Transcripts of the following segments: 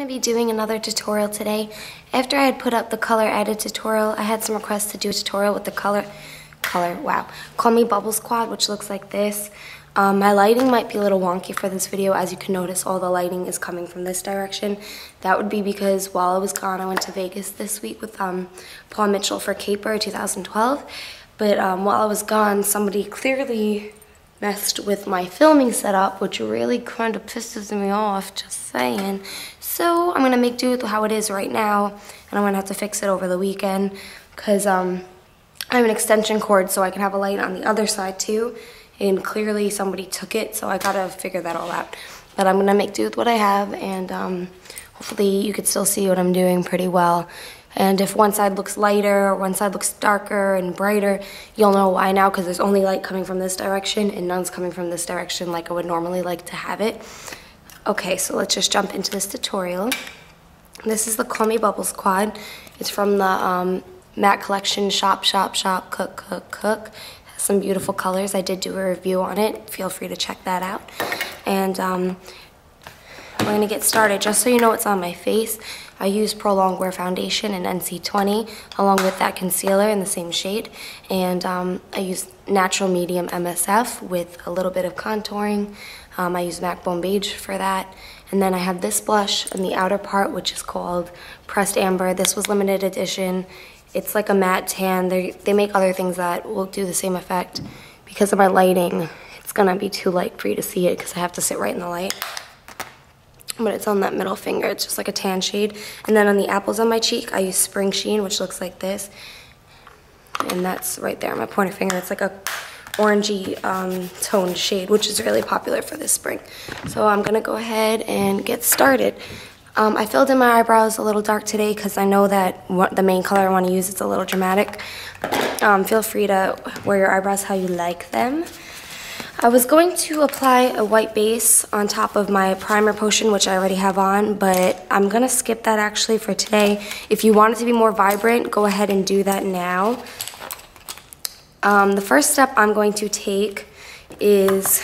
going to be doing another tutorial today. After I had put up the color edit tutorial, I had some requests to do a tutorial with the Call Me Bubble Squad, which looks like this. My lighting might be a little wonky for this video. As you can notice, all the lighting is coming from this direction. That would be because while I was gone, I went to Vegas this week with Paul Mitchell for Caper 2012. But while I was gone, somebody clearly messed with my filming setup, which really kind of pisses me off, just saying. So I'm gonna make do with how it is right now, and I'm gonna have to fix it over the weekend because I have an extension cord so I can have a light on the other side too, and clearly somebody took it, so I gotta figure that all out. But I'm gonna make do with what I have, and hopefully you can still see what I'm doing pretty well. And if one side looks lighter or one side looks darker and brighter, you'll know why now, because there's only light coming from this direction and none's coming from this direction like I would normally like to have it. Okay, so let's just jump into this tutorial. This is the Call Me Bubble Squad. It's from the Matte Collection Shop, Cook. It has some beautiful colors. I did do a review on it. Feel free to check that out. And we're going to get started. Just so you know what's on my face, I use Prolonged Wear Foundation in NC20 along with that concealer in the same shade. And I use Natural Medium MSF with a little bit of contouring. I use MAC Bone Beige for that. And then I have this blush in the outer part, which is called Pressed Amber. This was limited edition. It's like a matte tan. They make other things that will do the same effect. Because of my lighting, it's going to be too light for you to see it because I have to sit right in the light. But it's on that middle finger. It's just like a tan shade. And then on the apples on my cheek, I use Spring Sheen, which looks like this. And that's right there on my pointer finger. It's like a orangey toned shade, which is really popular for this spring. So I'm gonna go ahead and get started. I filled in my eyebrows a little dark today because I know that the main color I want to use is a little dramatic. Feel free to wear your eyebrows how you like them. I was going to apply a white base on top of my primer potion, which I already have on, but I'm going to skip that actually for today. If you want it to be more vibrant, go ahead and do that now. The first step I'm going to take is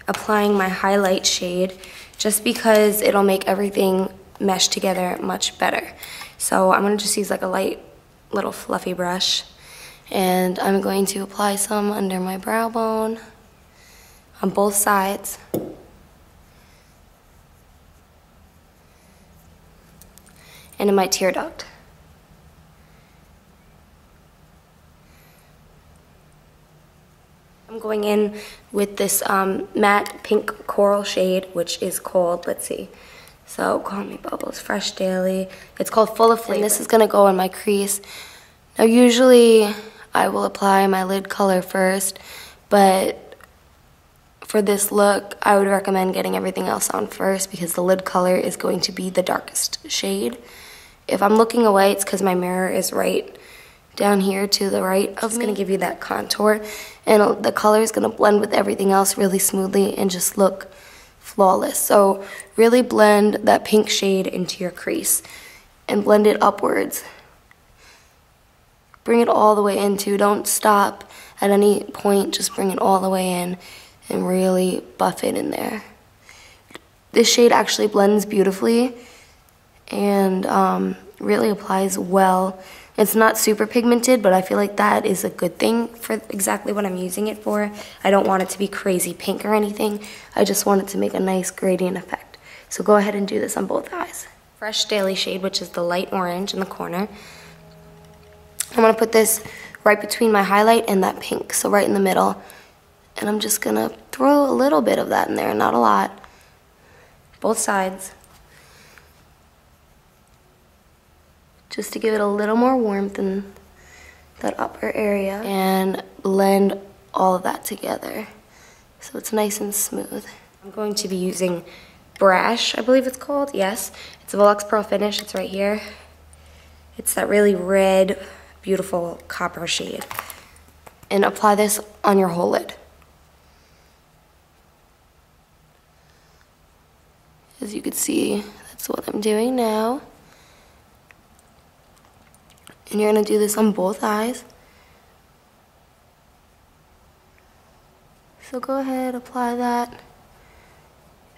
applying my highlight shade, just because it'll make everything mesh together much better. So I'm going to just use like a light little fluffy brush, and I'm going to apply some under my brow bone on both sides. And in my tear duct. I'm going in with this matte pink coral shade, which is called, let's see, so Call Me Bubbles Fresh Daily. It's called Full of Flavor. And this is gonna go in my crease. Now usually I will apply my lid color first, but for this look, I would recommend getting everything else on first because the lid color is going to be the darkest shade. If I'm looking away, it's because my mirror is right down here to the right of me. It's going to give you that contour, and the color is going to blend with everything else really smoothly and just look flawless. So really blend that pink shade into your crease and blend it upwards. Bring it all the way in too. Don't stop at any point, just bring it all the way in and really buff it in there. This shade actually blends beautifully and really applies well. It's not super pigmented, but I feel like that is a good thing for exactly what I'm using it for. I don't want it to be crazy pink or anything. I just want it to make a nice gradient effect. So go ahead and do this on both eyes. Fresh Daily shade, which is the light orange in the corner. I'm gonna put this right between my highlight and that pink, so right in the middle. And I'm just gonna throw a little bit of that in there, not a lot. Both sides. Just to give it a little more warmth in that upper area. And blend all of that together so it's nice and smooth. I'm going to be using Brash, I believe it's called. Yes, it's a Volux Pearl finish. It's right here. It's that really red, beautiful copper shade. And apply this on your whole lid. As you can see, that's what I'm doing now. And you're gonna do this on both eyes. So go ahead, apply that.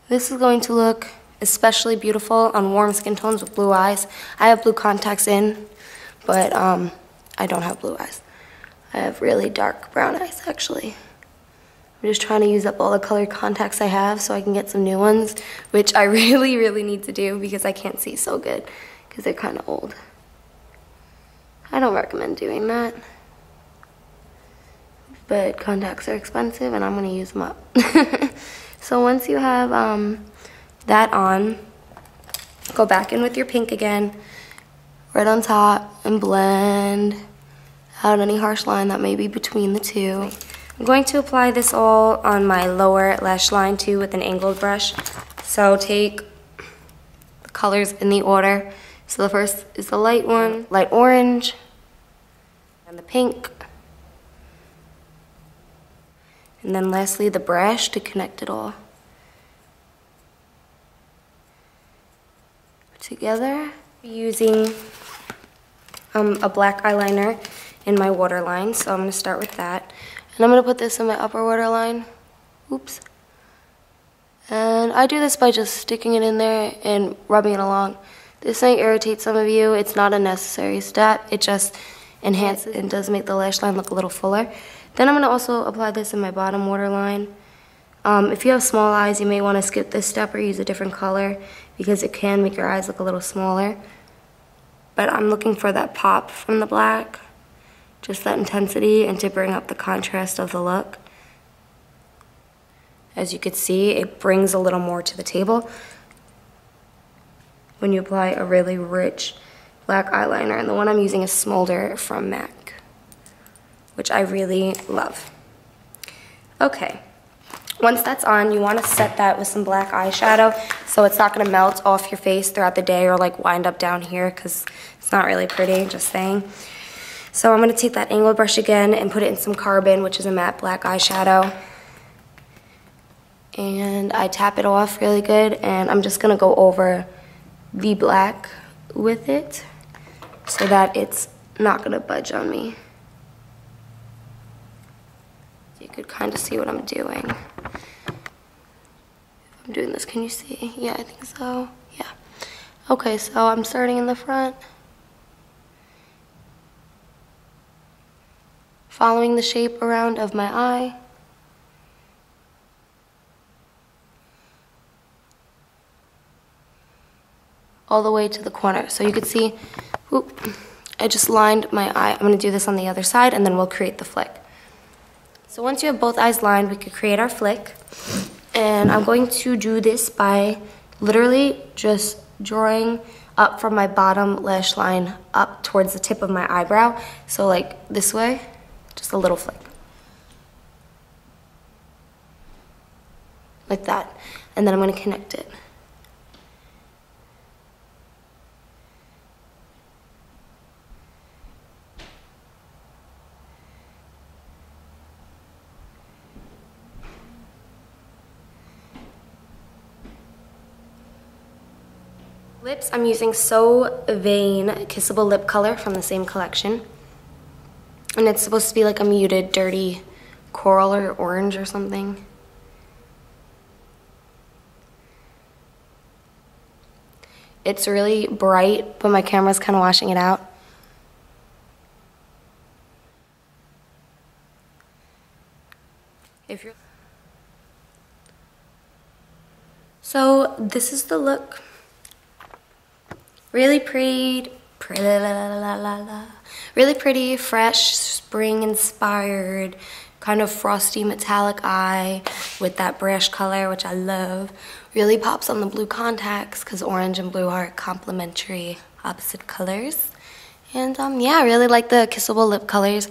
This is going to look especially beautiful on warm skin tones with blue eyes. I have blue contacts in, but I don't have blue eyes. I have really dark brown eyes, actually. I'm just trying to use up all the colored contacts I have so I can get some new ones, which I really, really need to do because I can't see so good because they're kind of old. I don't recommend doing that, but contacts are expensive and I'm gonna use them up. So once you have that on, go back in with your pink again, right on top, and blend out any harsh line that may be between the two. I'm going to apply this all on my lower lash line too with an angled brush. So take the colors in the order. So the first is the light one, light orange, and the pink. And then lastly the brush to connect it all together. Using a black eyeliner in my waterline, so I'm going to start with that. And I'm going to put this in my upper waterline. Oops. And I do this by just sticking it in there and rubbing it along. This might irritate some of you. It's not a necessary step. It just enhances and does make the lash line look a little fuller. Then I'm going to also apply this in my bottom waterline. If you have small eyes, you may want to skip this step or use a different color because it can make your eyes look a little smaller. But I'm looking for that pop from the black, just that intensity, and to bring up the contrast of the look. As you can see, it brings a little more to the table when you apply a really rich black eyeliner. And the one I'm using is Smolder from MAC, which I really love. Okay, once that's on, you want to set that with some black eyeshadow so it's not going to melt off your face throughout the day or like wind up down here because it's not really pretty, just saying. So I'm going to take that angled brush again and put it in some Carbon, which is a matte black eyeshadow. And I tap it off really good, and I'm just going to go over the black with it so that it's not going to budge on me. You could kind of see what I'm doing. If I'm doing this, can you see? Yeah, I think so. Yeah. Okay, so I'm starting in the front. Following the shape around of my eye. All the way to the corner. So you can see, whoop, I just lined my eye. I'm going to do this on the other side and then we'll create the flick. So once you have both eyes lined, we could create our flick. And I'm going to do this by literally just drawing up from my bottom lash line up towards the tip of my eyebrow. So like this way, just a little flick. Like that. And then I'm going to connect it. Lips, I'm using So Vain Kissable Lip Color from the same collection. And it's supposed to be like a muted, dirty coral or orange or something. It's really bright, but my camera's kind of washing it out. So this is the look. Really pretty, really pretty, fresh, spring inspired, kind of frosty metallic eye with that brash color, which I love. Really pops on the blue contacts because orange and blue are complementary opposite colors. And yeah, I really like the kissable lip colors.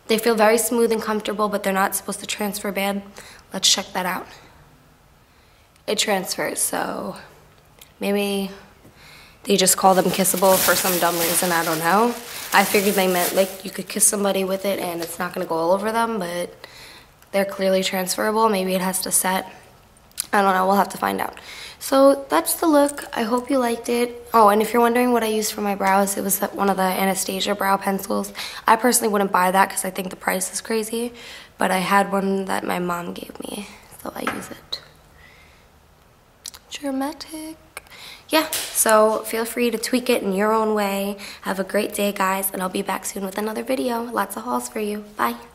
They feel very smooth and comfortable, but they're not supposed to transfer bad. Let's check that out. It transfers, so maybe they just call them kissable for some dumb reason, I don't know. I figured they meant like you could kiss somebody with it and it's not gonna go all over them, but they're clearly transferable. Maybe it has to set. I don't know, we'll have to find out. So that's the look. I hope you liked it. Oh, and if you're wondering what I used for my brows, it was one of the Anastasia brow pencils. I personally wouldn't buy that because I think the price is crazy, but I had one that my mom gave me, so I use it. Dramatic. yeah, so feel free to tweak it in your own way. Have a great day, guys, and I'll be back soon with another video. Lots of hauls for you. Bye.